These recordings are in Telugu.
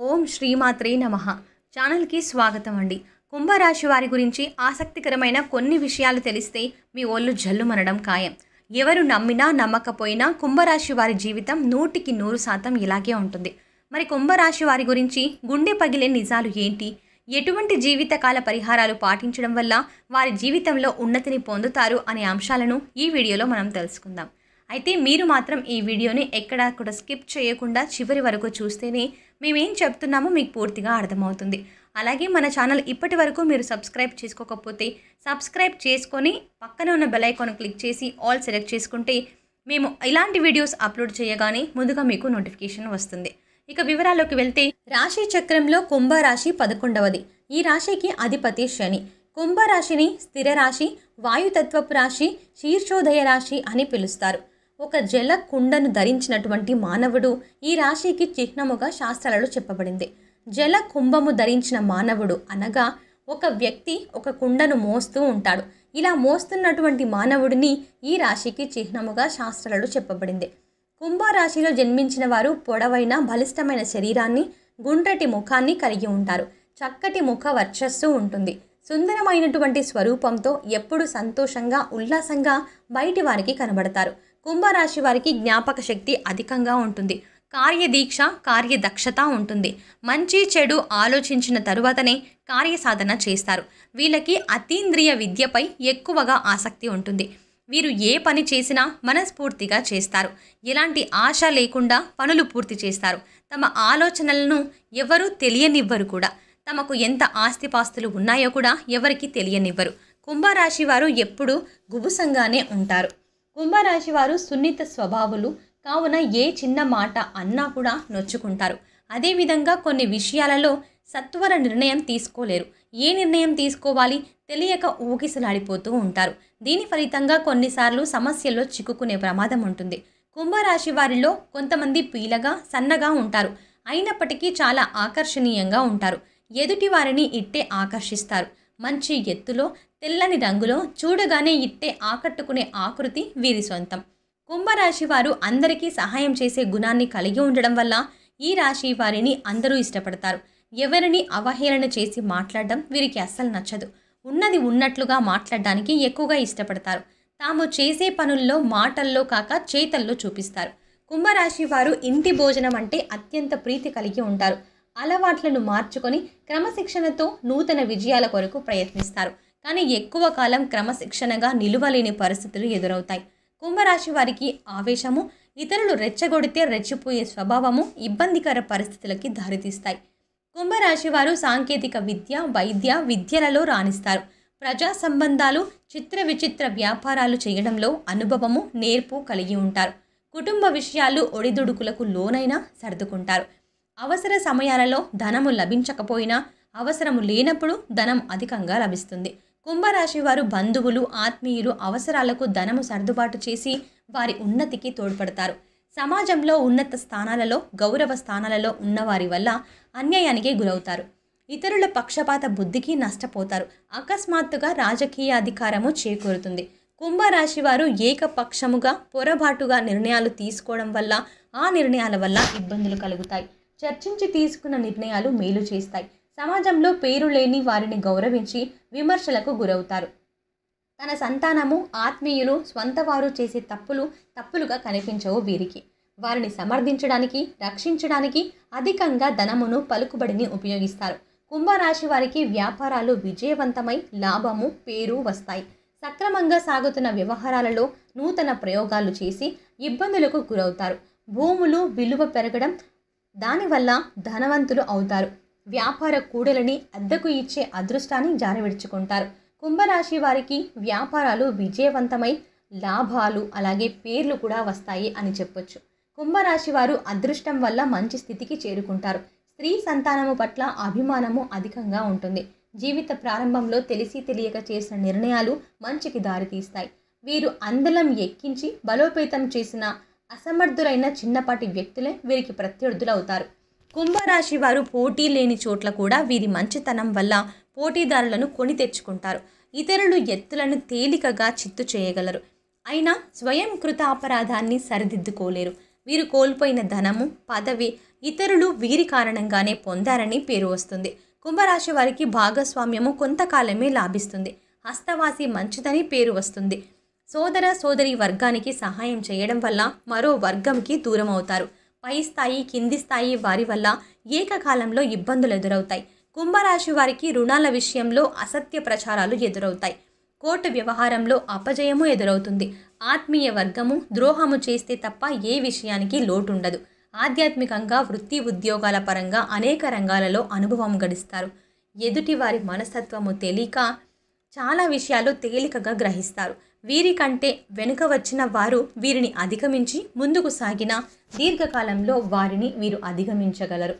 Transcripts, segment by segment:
ఓం శ్రీమాత్రే నమః. ఛానల్కి స్వాగతం అండి. కుంభరాశి వారి గురించి ఆసక్తికరమైన కొన్ని విషయాలు తెలిస్తే మీ ఒళ్ళు జల్లుమనడం ఖాయం. ఎవరు నమ్మినా నమ్మకపోయినా కుంభరాశి వారి జీవితం 100% ఇలాగే ఉంటుంది. మరి కుంభరాశి వారి గురించి గుండె పగిలే నిజాలు ఏంటి? ఎటువంటి జీవితకాల పరిహారాలు పాటించడం వల్ల వారి జీవితంలో ఉన్నతిని పొందుతారు అనే అంశాలను ఈ వీడియోలో మనం తెలుసుకుందాం. అయితే మీరు మాత్రం ఈ వీడియోని ఎక్కడా కూడా స్కిప్ చేయకుండా చివరి వరకు చూస్తేనే మేమేం చెప్తున్నామో మీకు పూర్తిగా అర్థమవుతుంది. అలాగే మన ఛానల్ ఇప్పటి వరకు మీరు సబ్స్క్రైబ్ చేసుకోకపోతే సబ్స్క్రైబ్ చేసుకొని పక్కనే ఉన్న బెల్ ఐకాన్ క్లిక్ చేసి ఆల్ సెలెక్ట్ చేసుకుంటే మేము ఇలాంటి వీడియోస్ అప్లోడ్ చేయగానే ముందుగా మీకు నోటిఫికేషన్ వస్తుంది. ఇక వివరాల్లోకి వెళ్తే రాశి చక్రంలో కుంభరాశి 11వది. ఈ రాశికి అధిపతి శని. కుంభరాశిని స్థిర రాశి, వాయుతత్వపు రాశి, శీర్షోదయ రాశి అని పిలుస్తారు. ఒక జల కుండను ధరించినటువంటి మానవుడు ఈ రాశికి చిహ్నముగా శాస్త్రాలలో చెప్పబడింది. జల కుంభము ధరించిన మానవుడు అనగా ఒక వ్యక్తి ఒక కుండను మోస్తూ ఉంటాడు. ఇలా మోస్తున్నటువంటి మానవుడిని ఈ రాశికి చిహ్నముగా శాస్త్రాలలో చెప్పబడింది. కుంభరాశిలో జన్మించిన వారు పొడవైన బలిష్టమైన శరీరాన్ని, గుండ్రటి ముఖాన్ని కలిగి ఉంటారు. చక్కటి ముఖ వర్చస్సు ఉంటుంది. సుందరమైనటువంటి స్వరూపంతో ఎప్పుడు సంతోషంగా ఉల్లాసంగా బయటి వారికి కనబడతారు. కుంభరాశి వారికి జ్ఞాపక శక్తి అధికంగా ఉంటుంది. కార్యదీక్ష, కార్యదక్షత ఉంటుంది. మంచి చెడు ఆలోచించిన తరువాతనే కార్యసాధన చేస్తారు. వీళ్ళకి అతీంద్రియ విద్యపై ఎక్కువగా ఆసక్తి ఉంటుంది. వీరు ఏ పని చేసినా మనస్ఫూర్తిగా చేస్తారు. ఎలాంటి ఆశ లేకుండా పనులు పూర్తి చేస్తారు. తమ ఆలోచనలను ఎవరూ తెలియనివ్వరు కూడా. తమకు ఎంత ఆస్తిపాస్తులు ఉన్నాయో కూడా ఎవరికి తెలియనివ్వరు. కుంభరాశి వారు ఎప్పుడూ గుబుసంగానే ఉంటారు. కుంభరాశి వారు సున్నిత స్వభావులు కావున ఏ చిన్న మాట అన్నా కూడా నొచ్చుకుంటారు. అదేవిధంగా కొన్ని విషయాలలో సత్వర నిర్ణయం తీసుకోలేరు. ఏ నిర్ణయం తీసుకోవాలి తెలియక ఊగిసలాడిపోతూ ఉంటారు. దీని ఫలితంగా కొన్నిసార్లు సమస్యల్లో చిక్కుకునే ప్రమాదం ఉంటుంది. కుంభరాశి వారిలో కొంతమంది పీలగా సన్నగా ఉంటారు. అయినప్పటికీ చాలా ఆకర్షణీయంగా ఉంటారు. ఎదుటి వారిని ఇట్టే ఆకర్షిస్తారు. మంచి ఎత్తులో తెల్లని రంగులో చూడగానే ఇట్టే ఆకట్టుకునే ఆకృతి వీరి సొంతం. కుంభరాశి వారు అందరికీ సహాయం చేసే గుణాన్ని కలిగి ఉండడం వల్ల ఈ రాశి వారిని అందరూ ఇష్టపడతారు. ఎవరిని అవహేళన చేసి మాట్లాడడం వీరికి అస్సలు నచ్చదు. ఉన్నది ఉన్నట్లుగా మాట్లాడడానికి ఎక్కువగా ఇష్టపడతారు. తాము చేసే పనుల్లో మాటల్లో కాక చేతల్లో చూపిస్తారు. కుంభరాశి వారు ఇంటి భోజనం అంటే అత్యంత ప్రీతి కలిగి ఉంటారు. అలవాట్లను మార్చుకొని క్రమశిక్షణతో నూతన విజయాల కొరకు ప్రయత్నిస్తారు. కానీ ఎక్కువ కాలం క్రమశిక్షణగా నిలువలేని పరిస్థితులు ఎదురవుతాయి. కుంభరాశి వారికి ఆవేశము, ఇతరులు రెచ్చగొడితే రెచ్చిపోయే స్వభావము ఇబ్బందికర పరిస్థితులకి దారితీస్తాయి. కుంభరాశి వారు సాంకేతిక విద్య, వైద్య విద్యలలో రాణిస్తారు. ప్రజా సంబంధాలు, చిత్ర విచిత్ర వ్యాపారాలు చేయడంలో అనుభవము, నేర్పు కలిగి ఉంటారు. కుటుంబ విషయాలు ఒడిదుడుకులకు లోనైనా సర్దుకుంటారు. అవసర సమయాలలో ధనము లభించకపోయినా అవసరము లేనప్పుడు ధనం అధికంగా లభిస్తుంది. కుంభరాశి వారు బంధువులు, ఆత్మీయులు అవసరాలకు ధనము సర్దుబాటు చేసి వారి ఉన్నతికి తోడ్పడతారు. సమాజంలో ఉన్నత స్థానాలలో, గౌరవ స్థానాలలో ఉన్నవారి వల్ల అన్యాయానికి గురవుతారు. ఇతరుల పక్షపాత బుద్ధికి నష్టపోతారు. అకస్మాత్తుగా రాజకీయ అధికారము చేకూరుతుంది. కుంభరాశి వారు ఏకపక్షముగా పొరపాటుగా నిర్ణయాలు తీసుకోవడం వల్ల ఆ నిర్ణయాల వల్ల ఇబ్బందులు కలుగుతాయి. చర్చించి తీసుకున్న నిర్ణయాలు మేలు చేస్తాయి. సమాజంలో పేరు లేని వారిని గౌరవించి విమర్శలకు గురవుతారు. తన సంతానము, ఆత్మీయులు, స్వంత వారు చేసే తప్పులుగా కనిపించవు వీరికి. వారిని సమర్థించడానికి, రక్షించడానికి అధికంగా ధనమును, పలుకుబడిని ఉపయోగిస్తారు. కుంభరాశి వారికి వ్యాపారాలు విజయవంతమై లాభము, పేరు వస్తాయి. సక్రమంగా సాగుతున్న వ్యవహారాలలో నూతన ప్రయోగాలు చేసి ఇబ్బందులకు గురవుతారు. భూములు విలువ పెరగడం, దానివల్ల ధనవంతులు అవుతారు. వ్యాపార కూడలని అద్దెకు ఇచ్చే అదృష్టాన్ని జారవిడుచుకుంటారు. కుంభరాశి వారికి వ్యాపారాలు విజయవంతమై లాభాలు అలాగే పేర్లు కూడా వస్తాయి అని చెప్పొచ్చు. కుంభరాశి వారు అదృష్టం వల్ల మంచి స్థితికి చేరుకుంటారు. స్త్రీ సంతానము పట్ల అభిమానము అధికంగా ఉంటుంది. జీవిత ప్రారంభంలో తెలిసి తెలియక చేసిన నిర్ణయాలు మంచికి దారితీస్తాయి. వీరు అందలం ఎక్కించి బలోపేతం చేసిన అసమర్థులైన చిన్నపాటి వ్యక్తులే వీరికి ప్రత్యర్థులు అవుతారు. కుంభరాశి వారు పోటీ లేని చోట్ల కూడా వీరి మంచితనం వల్ల పోటీదారులను కొని తెచ్చుకుంటారు. ఇతరులు ఎత్తులను తేలికగా చిత్తు చేయగలరు. అయినా స్వయం కృత అపరాధాన్ని సరిదిద్దుకోలేరు. వీరు కోల్పోయిన ధనము, పదవి ఇతరులు వీరి కారణంగానే పొందారని పేరు వస్తుంది. కుంభరాశి వారికి భాగస్వామ్యము కొంతకాలమే లాభిస్తుంది. హస్తవాసి మంచిదని పేరు వస్తుంది. సోదర సోదరి వర్గానికి సహాయం చేయడం వల్ల మరో వర్గంకి దూరం అవుతారు. పై స్థాయి కింది స్థాయి వారి వల్ల ఏకకాలంలో ఇబ్బందులు ఎదురవుతాయి. కుంభరాశి వారికి రుణాల విషయంలో అసత్య ప్రచారాలు ఎదురవుతాయి. కోర్టు వ్యవహారంలో అపజయము ఎదురవుతుంది. ఆత్మీయ వర్గము ద్రోహము చేస్తే తప్ప ఏ విషయానికి లోటుండదు. ఆధ్యాత్మికంగా వృత్తి ఉద్యోగాల పరంగా అనేక రంగాలలో అనుభవం గడిస్తారు. ఎదుటి వారి మనస్తత్వము తెలియక చాలా విషయాలు తేలికగా గ్రహిస్తారు. వీరికంటే వెనుక వచ్చిన వారు వీరిని అధిగమించి ముందుకు సాగిన దీర్ఘకాలంలో వారిని వీరు అధిగమించగలరు.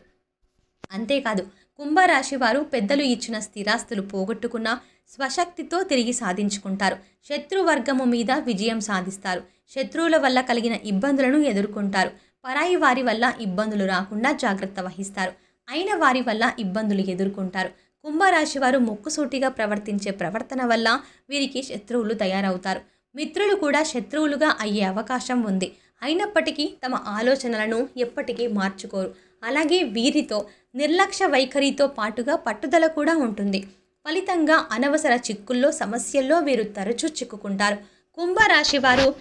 అంతేకాదు కుంభరాశి వారు పెద్దలు ఇచ్చిన స్థిరాస్తులు పోగొట్టుకున్న స్వశక్తితో తిరిగి సాధించుకుంటారు. శత్రువర్గము మీద విజయం సాధిస్తారు. శత్రువుల వల్ల కలిగిన ఇబ్బందులను ఎదుర్కొంటారు. పరాయి వారి వల్ల ఇబ్బందులు రాకుండా జాగ్రత్త వహిస్తారు. అయిన వారి వల్ల ఇబ్బందులు ఎదుర్కొంటారు. కుంభరాశి వారు ముక్కుసూటిగా ప్రవర్తించే ప్రవర్తన వల్ల వీరికి శత్రువులు తయారవుతారు. మిత్రులు కూడా శత్రువులుగా అయ్యే అవకాశం ఉంది. అయినప్పటికీ తమ ఆలోచనలను ఎప్పటికీ మార్చుకోరు. అలాగే వీరితో నిర్లక్ష్య వైఖరితో పాటుగా పట్టుదల కూడా ఉంటుంది. ఫలితంగా అనవసర చిక్కుల్లో సమస్యల్లో వీరు తరచూ చిక్కుకుంటారు. కుంభరాశి వారు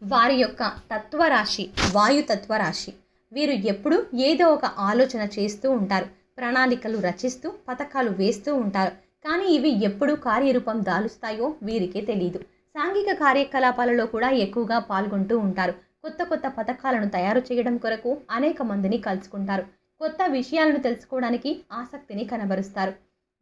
వారి యొక్క తత్వరాశి వాయుతత్వరాశి. వీరు ఎప్పుడూ ఏదో ఒక ఆలోచన చేస్తూ ఉంటారు. ప్రణాళికలు రచిస్తూ పథకాలు వేస్తూ ఉంటారు. కానీ ఇవి ఎప్పుడు కార్యరూపం దాలుస్తాయో వీరికే తెలియదు. సాంఘిక కార్యకలాపాలలో కూడా ఎక్కువగా పాల్గొంటూ ఉంటారు. కొత్త కొత్త పథకాలను తయారు చేయడం కొరకు అనేక మందిని కలుసుకుంటారు. కొత్త విషయాలను తెలుసుకోవడానికి ఆసక్తిని కనబరుస్తారు.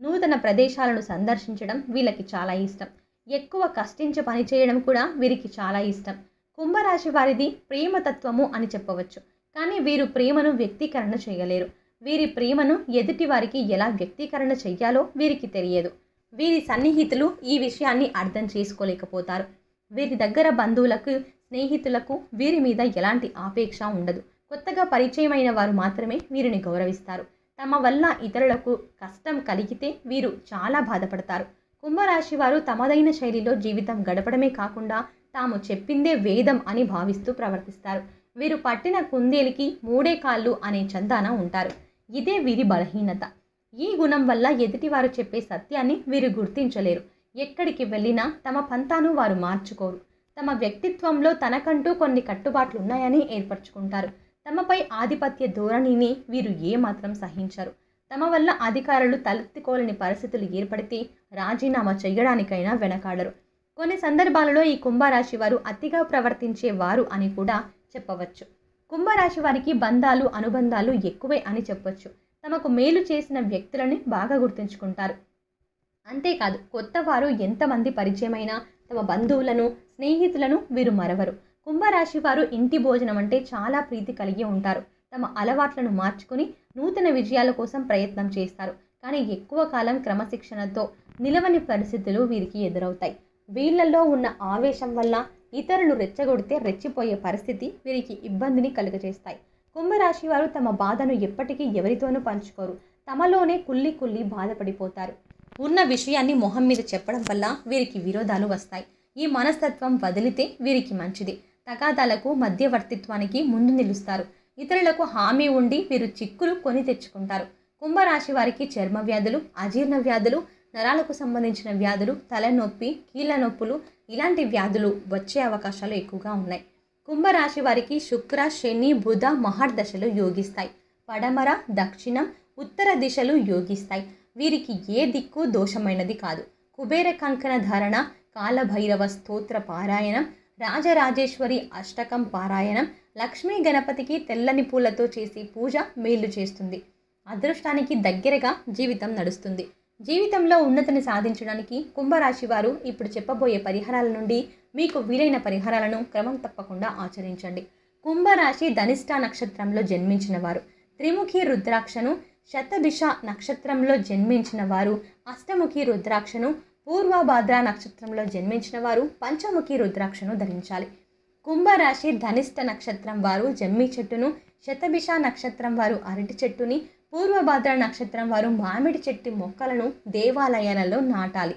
నూతన ప్రదేశాలను సందర్శించడం వీళ్ళకి చాలా ఇష్టం. ఎక్కువ కష్టించి పనిచేయడం కూడా వీరికి చాలా ఇష్టం. కుంభరాశి వారిది ప్రేమతత్వము అని చెప్పవచ్చు. కానీ వీరు ప్రేమను వ్యక్తీకరణ చేయలేరు. వీరి ప్రేమను ఎదుటి వారికి ఎలా వ్యక్తీకరణ చెయ్యాలో వీరికి తెలియదు. వీరి సన్నిహితులు ఈ విషయాన్ని అర్థం చేసుకోలేకపోతారు. వీరి దగ్గర బంధువులకు స్నేహితులకు వీరి మీద ఎలాంటి ఆపేక్ష ఉండదు. కొత్తగా పరిచయమైన వారు మాత్రమే వీరిని గౌరవిస్తారు. తమ వల్ల ఇతరులకు కష్టం కలిగితే వీరు చాలా బాధపడతారు. కుంభరాశి వారు తమదైన శైలిలో జీవితం గడపడమే కాకుండా తాము చెప్పిందే వేదం అని భావిస్తూ ప్రవర్తిస్తారు. వీరు పట్టిన కుందేలికి మూడే కాళ్ళు అనే చందాన ఉంటారు. ఇదే వీరి బలహీనత. ఈ గుణం వల్ల ఎదుటివారు చెప్పే సత్యాన్ని వీరు గుర్తించలేరు. ఎక్కడికి వెళ్ళినా తమ పంతాను వారు మార్చుకోరు. తమ వ్యక్తిత్వంలో తనకంటూ కొన్ని కట్టుబాట్లు ఉన్నాయని ఏర్పరచుకుంటారు. తమపై ఆధిపత్య ధోరణిని వీరు ఏమాత్రం సహించరు. తమ వల్ల అధికారులు తలెత్తుకోలేని పరిస్థితులు ఏర్పడితే రాజీనామా చేయడానికైనా వెనకాడరు. కొన్ని సందర్భాలలో ఈ కుంభరాశి వారు అతిగా ప్రవర్తించే వారు అని కూడా చెప్పవచ్చు. కుంభరాశి వారికి బంధాలు అనుబంధాలు ఎక్కువే అని చెప్పొచ్చు. తమకు మేలు చేసిన వ్యక్తులని బాగా గుర్తుంచుకుంటారు. అంతేకాదు కొత్త వారు ఎంతమంది పరిచయమైనా తమ బంధువులను స్నేహితులను వీరు మరవరు. కుంభరాశి వారు ఇంటి భోజనం అంటే చాలా ప్రీతి కలిగి ఉంటారు. తమ అలవాట్లను మార్చుకుని నూతన విజయాల కోసం ప్రయత్నం చేస్తారు. కానీ ఎక్కువ కాలం క్రమశిక్షణతో నిలవని పరిస్థితులు వీరికి ఎదురవుతాయి. వీళ్లలో ఉన్న ఆవేశం వల్ల ఇతరులు రెచ్చగొడితే రెచ్చిపోయే పరిస్థితి వీరికి ఇబ్బందిని కలుగజేస్తాయి. కుంభరాశి వారు తమ బాధను ఎప్పటికీ ఎవరితోనూ పంచుకోరు. తమలోనే కుళ్ళి కుళ్ళి బాధపడిపోతారు. ఉన్న విషయాన్ని మొహం మీద చెప్పడం వల్ల వీరికి విరోధాలు వస్తాయి. ఈ మనస్తత్వం వదిలితే వీరికి మంచిది. తగాదాలకు మధ్యవర్తిత్వానికి ముందు నిలుస్తారు. ఇతరులకు హామీ ఉండి వీరు చిక్కులు కొని తెచ్చుకుంటారు. కుంభరాశి వారికి చర్మ వ్యాధులు, అజీర్ణ వ్యాధులు, నరాలకు సంబంధించిన వ్యాధులు, తలనొప్పి, కీళ్ళ నొప్పులు ఇలాంటి వ్యాధులు వచ్చే అవకాశాలు ఎక్కువగా ఉన్నాయి. కుంభరాశి వారికి శుక్ర, శని, బుధ మహర్దశలు యోగిస్తాయి. పడమర, దక్షిణం, ఉత్తర దిశలు యోగిస్తాయి. వీరికి ఏ దిక్కు దోషమైనది కాదు. కుబేర కంకణ ధారణ, కాలభైరవ స్తోత్ర పారాయణం, రాజరాజేశ్వరి అష్టకం పారాయణం, లక్ష్మీ గణపతికి తెల్లని పూలతో చేసి పూజ మేలు చేస్తుంది. అదృష్టానికి దగ్గరగా జీవితం నడుస్తుంది. జీవితంలో ఉన్నతిని సాధించడానికి కుంభరాశి వారు ఇప్పుడు చెప్పబోయే పరిహారాల నుండి మీకు వీలైన పరిహారాలను క్రమం తప్పకుండా ఆచరించండి. కుంభరాశి ధనిష్ట నక్షత్రంలో జన్మించిన వారు త్రిముఖి రుద్రాక్షను, శతభిష నక్షత్రంలో జన్మించిన వారు అష్టముఖి రుద్రాక్షను, పూర్వభాద్ర నక్షత్రంలో జన్మించిన వారు పంచముఖి రుద్రాక్షను ధరించాలి. కుంభరాశి ధనిష్ట నక్షత్రం వారు జమ్మి చెట్టును, శతభిష నక్షత్రం వారు అరటి చెట్టుని, పూర్వభాద్ర నక్షత్రం వారు మామిడి చెట్టు మొక్కలను దేవాలయాలలో నాటాలి.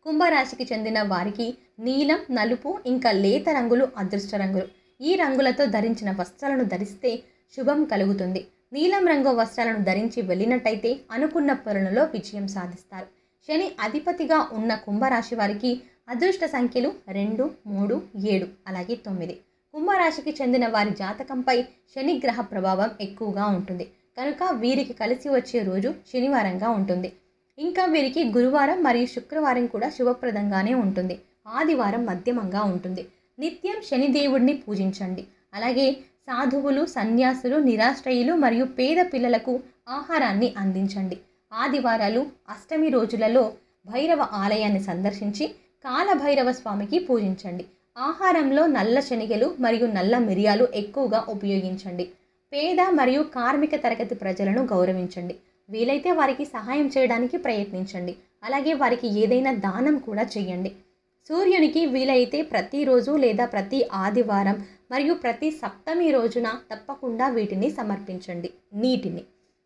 కుంభరాశికి చెందిన వారికి నీలం, నలుపు ఇంకా లేత రంగులు అదృష్ట రంగులు. ఈ రంగులతో ధరించిన వస్త్రాలను ధరిస్తే శుభం కలుగుతుంది. నీలం రంగు వస్త్రాలను ధరించి వెళ్ళినట్టయితే అనుకున్న పనులలో విజయం సాధిస్తారు. శని అధిపతిగా ఉన్న కుంభరాశి వారికి అదృష్ట సంఖ్యలు 2, 3, 7 అలాగే 9. కుంభరాశికి చెందిన వారి జాతకంపై శని గ్రహ ప్రభావం ఎక్కువగా ఉంటుంది కనుక వీరికి కలిసి వచ్చే రోజు శనివారంగా ఉంటుంది. ఇంకా వీరికి గురువారం మరియు శుక్రవారం కూడా శుభప్రదంగానే ఉంటుంది. ఆదివారం మధ్యమంగా ఉంటుంది. నిత్యం శనిదేవుడిని పూజించండి. అలాగే సాధువులు, సన్యాసులు, నిరాశ్రయులు మరియు పేద పిల్లలకు ఆహారాన్ని అందించండి. ఆదివారాలు, అష్టమి రోజులలో భైరవ ఆలయాన్ని సందర్శించి కాలభైరవ స్వామికి పూజించండి. ఆహారంలో నల్ల శనగలు మరియు నల్ల మిరియాలు ఎక్కువగా ఉపయోగించండి. పేద మరియు కార్మిక తరగతి ప్రజలను గౌరవించండి. వీలైతే వారికి సహాయం చేయడానికి ప్రయత్నించండి. అలాగే వారికి ఏదైనా దానం కూడా చేయండి. సూర్యునికి వీలైతే ప్రతిరోజు లేదా ప్రతి ఆదివారం మరియు ప్రతి సప్తమి రోజున తప్పకుండా వీటిని సమర్పించండి.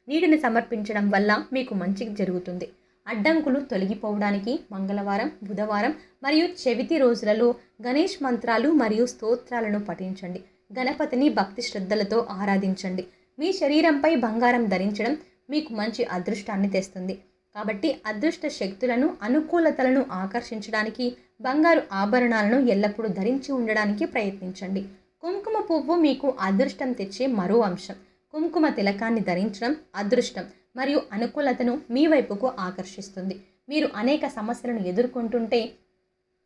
నీటిని సమర్పించడం వల్ల మీకు మంచి జరుగుతుంది. అడ్డంకులు తొలగిపోవడానికి మంగళవారం, బుధవారం మరియు చవితి రోజులలో గణేష్ మంత్రాలు మరియు స్తోత్రాలను పఠించండి. గణపతిని భక్తి శ్రద్ధలతో ఆరాధించండి. మీ శరీరంపై బంగారం ధరించడం మీకు మంచి అదృష్టాన్ని తెస్తుంది. కాబట్టి అదృష్ట శక్తులను, అనుకూలతలను ఆకర్షించడానికి బంగారు ఆభరణాలను ఎల్లప్పుడూ ధరించి ఉండడానికి ప్రయత్నించండి. కుంకుమ పువ్వు మీకు అదృష్టం తెచ్చే మరో అంశం. కుంకుమ తిలకాన్ని ధరించడం అదృష్టం మరియు అనుకూలతను మీ వైపుకు ఆకర్షిస్తుంది. మీరు అనేక సమస్యలను ఎదుర్కొంటుంటే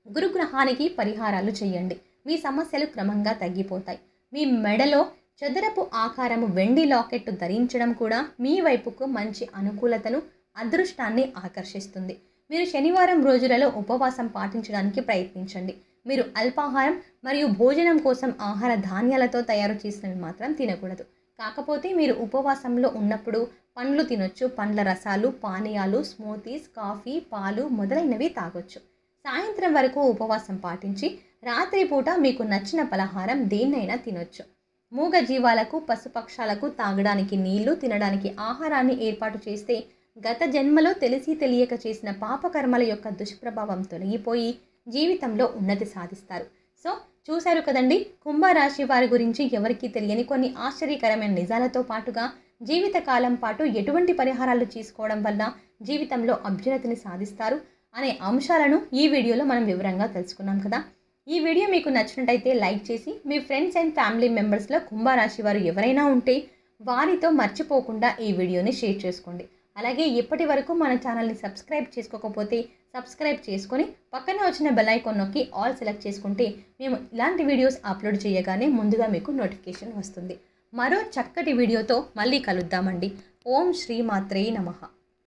గురుగ్రహానికి పరిహారాలు చేయండి. మీ సమస్యలు క్రమంగా తగ్గిపోతాయి. మీ మెడలో చదరపు ఆకారము వెండి లాకెట్టు ధరించడం కూడా మీ వైపుకు మంచి అనుకూలతను, అదృష్టాన్ని ఆకర్షిస్తుంది. మీరు శనివారం రోజులలో ఉపవాసం పాటించడానికి ప్రయత్నించండి. మీరు అల్పాహారం మరియు భోజనం కోసం ఆహార ధాన్యాలతో తయారు చేసినవి మాత్రం తినకూడదు. కాకపోతే మీరు ఉపవాసంలో ఉన్నప్పుడు పండ్లు తినొచ్చు. పండ్ల రసాలు, పానీయాలు, స్మూతీస్, కాఫీ, పాలు మొదలైనవి తాగొచ్చు. సాయంత్రం వరకు ఉపవాసం పాటించి రాత్రిపూట మీకు నచ్చిన పలహారం దేన్నైనా తినొచ్చు. మూగ జీవాలకు, పశుపక్షాలకు తాగడానికి నీళ్లు, తినడానికి ఆహారాన్ని ఏర్పాటు చేస్తే గత జన్మలో తెలిసి తెలియక చేసిన పాపకర్మల యొక్క దుష్ప్రభావం తొలగిపోయి జీవితంలో ఉన్నతి సాధిస్తారు. సో చూశారు కదండి, కుంభరాశి వారి గురించి ఎవరికీ తెలియని కొన్ని ఆశ్చర్యకరమైన నిజాలతో పాటుగా జీవితకాలం పాటు ఎటువంటి పరిహారాలు తీసుకోవడం వల్ల జీవితంలో అభ్యున్నతిని సాధిస్తారు అనే అంశాలను ఈ వీడియోలో మనం వివరంగా తెలుసుకున్నాం కదా. ఈ వీడియో మీకు నచ్చినట్టయితే లైక్ చేసి మీ ఫ్రెండ్స్ అండ్ ఫ్యామిలీ మెంబర్స్లో కుంభరాశి వారు ఎవరైనా ఉంటే వారితో మర్చిపోకుండా ఈ వీడియోని షేర్ చేసుకోండి. అలాగే ఇప్పటి వరకు మన ఛానల్ని సబ్స్క్రైబ్ చేసుకోకపోతే సబ్స్క్రైబ్ చేసుకొని పక్కనే వచ్చిన బెల్ ఐకాన్ నొక్కి ఆల్ సెలెక్ట్ చేసుకుంటే మేము ఇలాంటి వీడియోస్ అప్లోడ్ చేయగానే ముందుగా మీకు నోటిఫికేషన్ వస్తుంది. మరో చక్కటి వీడియోతో మళ్ళీ కలుద్దామండి. ఓం శ్రీ మాత్రే నమః.